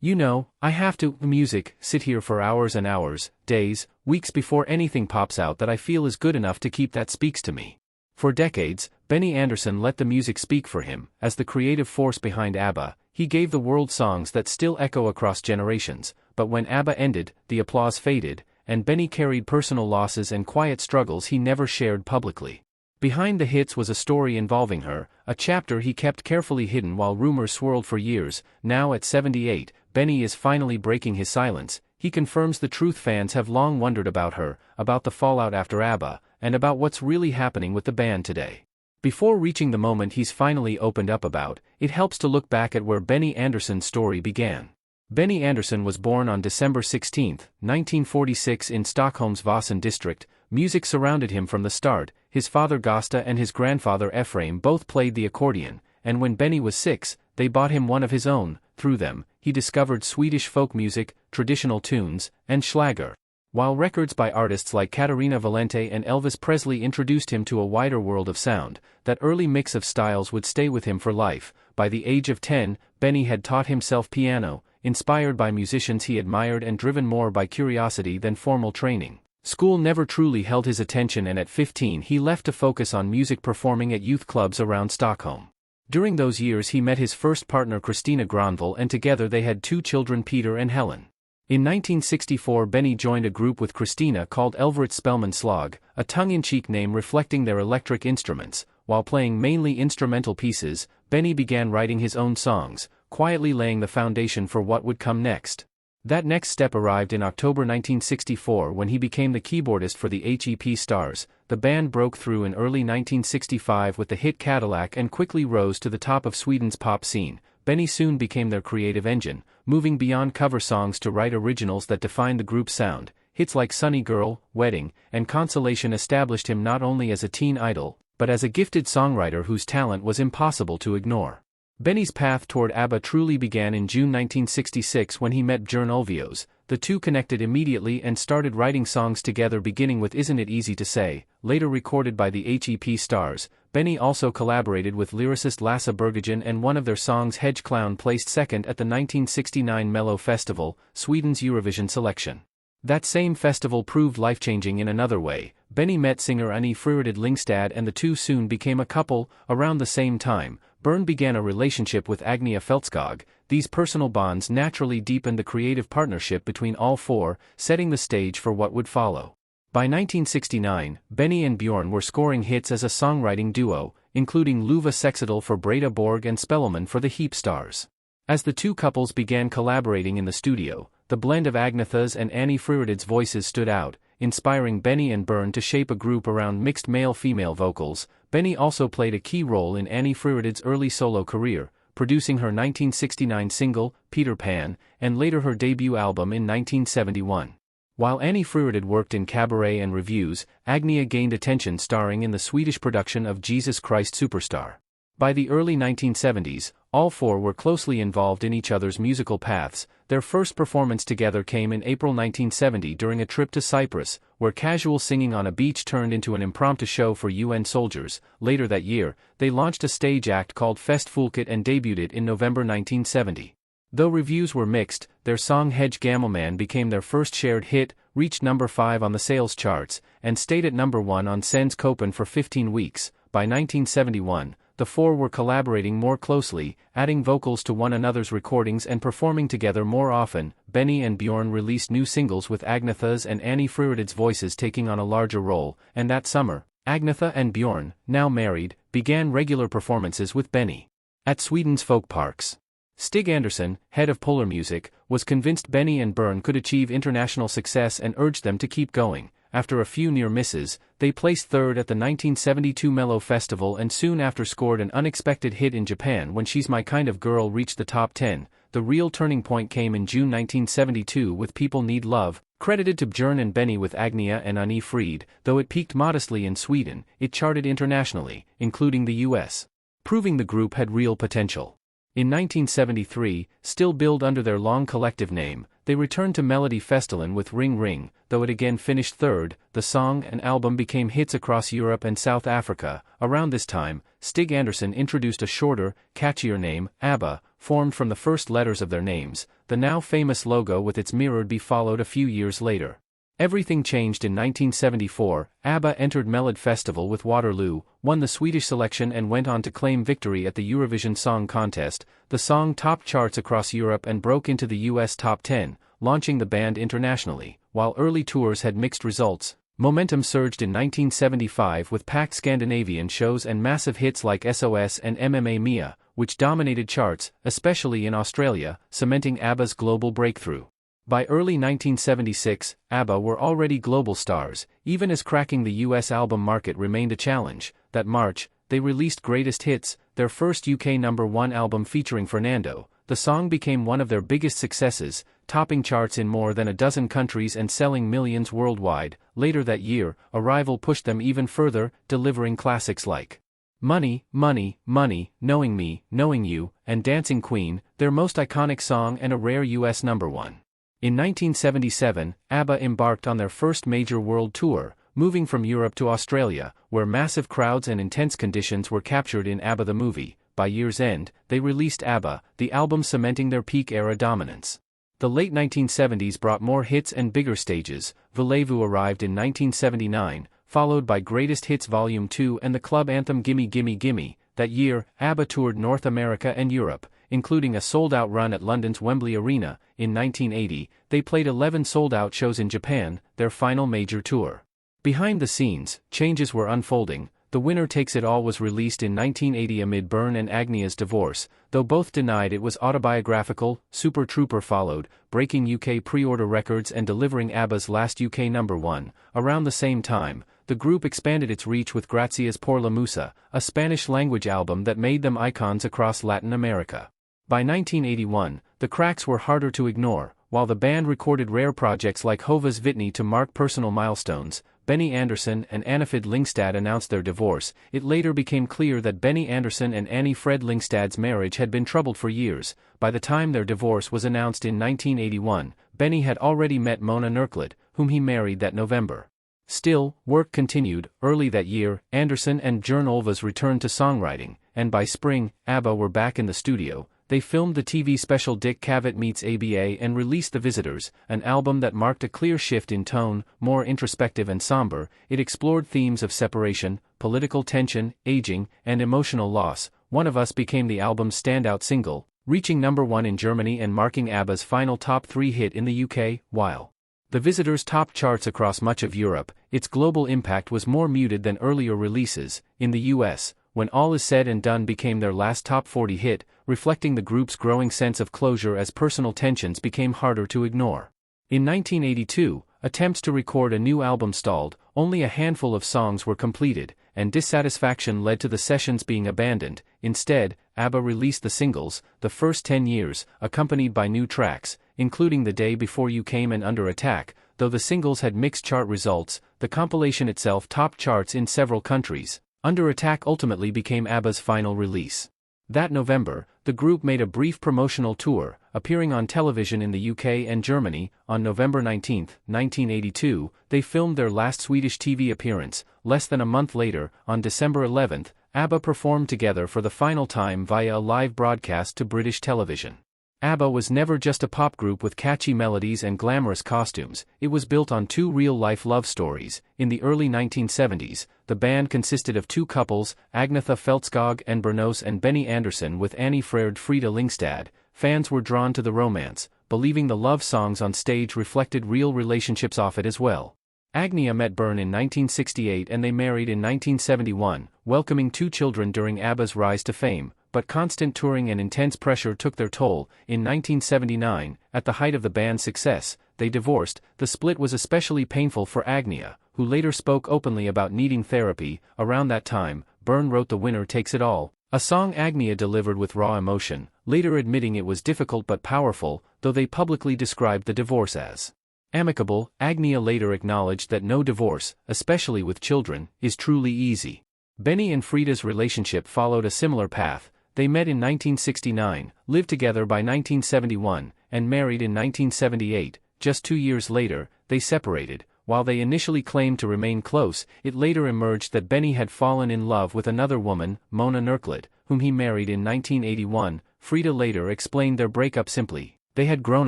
You know, I have to, music, sit here for hours and hours, days, weeks before anything pops out that I feel is good enough to keep that speaks to me. For decades, Benny Andersson let the music speak for him. As the creative force behind ABBA, he gave the world songs that still echo across generations, but when ABBA ended, the applause faded, and Benny carried personal losses and quiet struggles he never shared publicly. Behind the hits was a story involving her, a chapter he kept carefully hidden while rumors swirled for years. Now at 78, Benny is finally breaking his silence. He confirms the truth fans have long wondered about her, about the fallout after ABBA, and about what's really happening with the band today. Before reaching the moment he's finally opened up about, it helps to look back at where Benny Andersson's story began. Benny Andersson was born on December 16, 1946 in Stockholm's Vasan district. Music surrounded him from the start. His father Gösta and his grandfather Ephraim both played the accordion, and when Benny was 6, they bought him one of his own. Through them, he discovered Swedish folk music, traditional tunes, and schlager. While records by artists like Katarina Valente and Elvis Presley introduced him to a wider world of sound, that early mix of styles would stay with him for life. By the age of 10, Benny had taught himself piano, inspired by musicians he admired and driven more by curiosity than formal training. School never truly held his attention, and at 15 he left to focus on music, performing at youth clubs around Stockholm. During those years he met his first partner Christina Granville, and together they had 2 children, Peter and Helen. In 1964 Benny joined a group with Christina called Elvret Spelman Slag, a tongue-in-cheek name reflecting their electric instruments. While playing mainly instrumental pieces, Benny began writing his own songs, quietly laying the foundation for what would come next. That next step arrived in October 1964 when he became the keyboardist for the HEP Stars. The band broke through in early 1965 with the hit Cadillac and quickly rose to the top of Sweden's pop scene. Benny soon became their creative engine, moving beyond cover songs to write originals that defined the group's sound. Hits like Sunny Girl, Wedding, and Consolation established him not only as a teen idol, but as a gifted songwriter whose talent was impossible to ignore. Benny's path toward ABBA truly began in June 1966 when he met Björn Ulvaeus. The two connected immediately and started writing songs together, beginning with Isn't It Easy to Say, later recorded by the HEP Stars. Benny also collaborated with lyricist Lasse Berghagen, and one of their songs, Hedge Clown, placed second at the 1969 Mello Festival, Sweden's Eurovision selection. That same festival proved life-changing in another way. Benny met singer Annie Friedrich Lyngstad and the two soon became a couple. Around the same time, Björn began a relationship with Agneta Fältskog. These personal bonds naturally deepened the creative partnership between all four, setting the stage for what would follow. By 1969, Benny and Björn were scoring hits as a songwriting duo, including Luva Sexedal for Breda Borg and Spelleman for the HEP Stars. As the two couples began collaborating in the studio, the blend of Agneta's and Annie Friedrich's voices stood out, inspiring Benny and Björn to shape a group around mixed male-female vocals. Benny also played a key role in Annie Friedrich's early solo career, producing her 1969 single, Peter Pan, and later her debut album in 1971. While Annie Friedrich worked in cabaret and revues, Agneta gained attention starring in the Swedish production of Jesus Christ Superstar. By the early 1970s, all four were closely involved in each other's musical paths. Their first performance together came in April 1970 during a trip to Cyprus, where casual singing on a beach turned into an impromptu show for UN soldiers. Later that year, they launched a stage act called Fest Folket and debuted in November 1970. Though reviews were mixed, their song Hedge Gammelman became their first shared hit, reached number 5 on the sales charts, and stayed at number 1 on Svensk Kopen for 15 weeks. By 1971, the four were collaborating more closely, adding vocals to one another's recordings and performing together more often. Benny and Björn released new singles with Agneta's and Annie Friedrich's voices taking on a larger role, and that summer, Agneta and Björn, now married, began regular performances with Benny at Sweden's folk parks. Stig Andersson, head of Polar Music, was convinced Benny and Björn could achieve international success and urged them to keep going. After a few near misses, they placed third at the 1972 Mello Festival and soon after scored an unexpected hit in Japan when She's My Kind of Girl reached the top 10. The real turning point came in June 1972 with People Need Love, credited to Björn and Benny with Agneta and Annie Fried. Though it peaked modestly in Sweden, it charted internationally, including the US, proving the group had real potential. In 1973, still billed under their long collective name, they returned to Melodifestivalen with Ring Ring, though it again finished third. The song and album became hits across Europe and South Africa. Around this time, Stig Andersson introduced a shorter, catchier name, ABBA, formed from the first letters of their names. The now famous logo with its mirrored B followed a few years later. Everything changed in 1974. ABBA entered Melodifestivalen with Waterloo, won the Swedish selection and went on to claim victory at the Eurovision Song Contest. The song topped charts across Europe and broke into the US top 10, launching the band internationally. While early tours had mixed results, momentum surged in 1975 with packed Scandinavian shows and massive hits like SOS and MMA Mia, which dominated charts, especially in Australia, cementing ABBA's global breakthrough. By early 1976, ABBA were already global stars, even as cracking the US album market remained a challenge. That March, they released Greatest Hits, their first UK #1 album featuring Fernando. The song became one of their biggest successes, topping charts in more than a dozen countries and selling millions worldwide. Later that year, a rival pushed them even further, delivering classics like Money, Money, Money, Knowing Me, Knowing You, and Dancing Queen, their most iconic song and a rare US #1. In 1977, ABBA embarked on their first major world tour, moving from Europe to Australia, where massive crowds and intense conditions were captured in ABBA the Movie. By year's end, they released ABBA, the album cementing their peak-era dominance. The late 1970s brought more hits and bigger stages. Voulez-Vous arrived in 1979, followed by Greatest Hits Volume 2 and the club anthem Gimme Gimme Gimme. That year, ABBA toured North America and Europe, including a sold-out run at London's Wembley Arena. In 1980, they played 11 sold-out shows in Japan, their final major tour. Behind the scenes, changes were unfolding. The Winner Takes It All was released in 1980 amid Byrne and Agnieszka's divorce, though both denied it was autobiographical. Super Trooper followed, breaking UK pre-order records and delivering ABBA's last UK #1. Around the same time, the group expanded its reach with Gracias por la Musa, a Spanish-language album that made them icons across Latin America. By 1981, the cracks were harder to ignore. While the band recorded rare projects like Hova's Vitni to mark personal milestones, Benny Andersson and Annifrid Lyngstad announced their divorce. It later became clear that Benny Andersson and Annie Fred Lyngstad's marriage had been troubled for years. By the time their divorce was announced in 1981, Benny had already met Mona Nerklid, whom he married that November. Still, work continued. Early that year, Andersson and Björn Ulvaeus returned to songwriting, and by spring, ABBA were back in the studio. They filmed the TV special Dick Cavett Meets ABBA and released The Visitors, an album that marked a clear shift in tone, more introspective and somber. It explored themes of separation, political tension, aging, and emotional loss. One of Us became the album's standout single, reaching #1 in Germany and marking ABBA's final top 3 hit in the UK. While The Visitors topped charts across much of Europe, its global impact was more muted than earlier releases. In the US, When All Is Said and Done became their last top 40 hit, reflecting the group's growing sense of closure as personal tensions became harder to ignore. In 1982, attempts to record a new album stalled, only a handful of songs were completed, and dissatisfaction led to the sessions being abandoned. Instead, ABBA released the singles, The First 10 Years, accompanied by new tracks, including The Day Before You Came and Under Attack. Though the singles had mixed chart results, the compilation itself topped charts in several countries. Under Attack ultimately became ABBA's final release. That November, the group made a brief promotional tour, appearing on television in the UK and Germany. On November 19, 1982, they filmed their last Swedish TV appearance. Less than a month later, on December 11, ABBA performed together for the final time via a live broadcast to British television. ABBA was never just a pop group with catchy melodies and glamorous costumes. It was built on two real-life love stories. In the early 1970s, the band consisted of two couples, Agnetha Fältskog and Bernos and Benny Andersson with Annie Fred Frida Lyngstad. Fans were drawn to the romance, believing the love songs on stage reflected real relationships off it as well. Agnia met Byrne in 1968 and they married in 1971, welcoming two children during ABBA's rise to fame. But constant touring and intense pressure took their toll. In 1979, at the height of the band's success, they divorced. The split was especially painful for Agnia, who later spoke openly about needing therapy. Around that time, Byrne wrote The Winner Takes It All, a song Agnia delivered with raw emotion, later admitting it was difficult but powerful. Though they publicly described the divorce as amicable, Agnia later acknowledged that no divorce, especially with children, is truly easy. Benny and Frida's relationship followed a similar path. they met in 1969, lived together by 1971, and married in 1978. Just 2 years later, they separated. While they initially claimed to remain close, it later emerged that Benny had fallen in love with another woman, Mona Nerklet, whom he married in 1981. Frida later explained their breakup simply: they had grown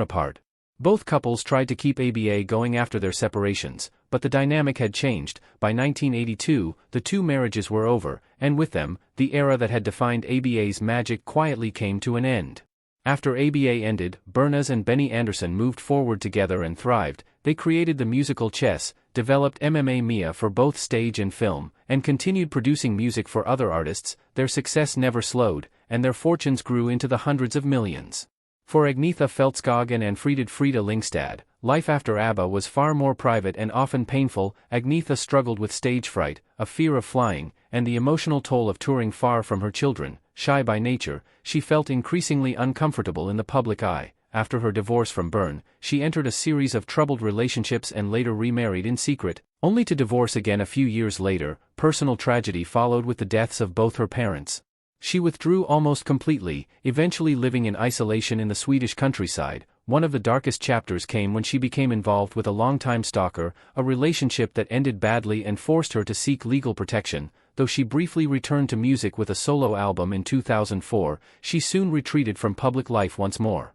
apart. Both couples tried to keep ABBA going after their separations, but the dynamic had changed. By 1982, the two marriages were over, and with them, the era that had defined ABBA's magic quietly came to an end. After ABBA ended, Bernas and Benny Andersson moved forward together and thrived. They created the musical Chess, developed Mamma Mia for both stage and film, and continued producing music for other artists. Their success never slowed, and their fortunes grew into the hundreds of millions. For Agnetha Fältskog and Anfried Frida Lyngstad, life after ABBA was far more private and often painful. Agnetha struggled with stage fright, a fear of flying, and the emotional toll of touring far from her children. Shy by nature, she felt increasingly uncomfortable in the public eye. After her divorce from Bern, she entered a series of troubled relationships and later remarried in secret, only to divorce again a few years later. Personal tragedy followed with the deaths of both her parents. She withdrew almost completely, eventually living in isolation in the Swedish countryside. One of the darkest chapters came when she became involved with a longtime stalker, a relationship that ended badly and forced her to seek legal protection. Though she briefly returned to music with a solo album in 2004, she soon retreated from public life once more.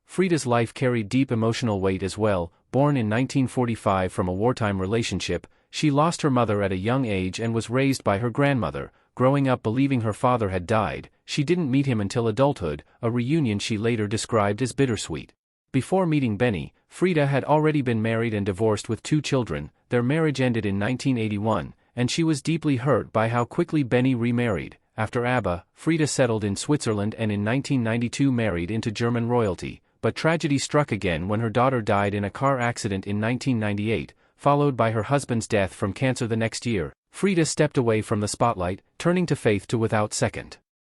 Frida's life carried deep emotional weight as well. Born in 1945 from a wartime relationship, she lost her mother at a young age and was raised by her grandmother. Growing up believing her father had died, she didn't meet him until adulthood, a reunion she later described as bittersweet. Before meeting Benny, Frida had already been married and divorced with 2 children. Their marriage ended in 1981, and she was deeply hurt by how quickly Benny remarried. After ABBA, Frida settled in Switzerland and in 1992 married into German royalty, but tragedy struck again when her daughter died in a car accident in 1998, followed by her husband's death from cancer the next year. Frida stepped away from the spotlight, turning to faith to without second.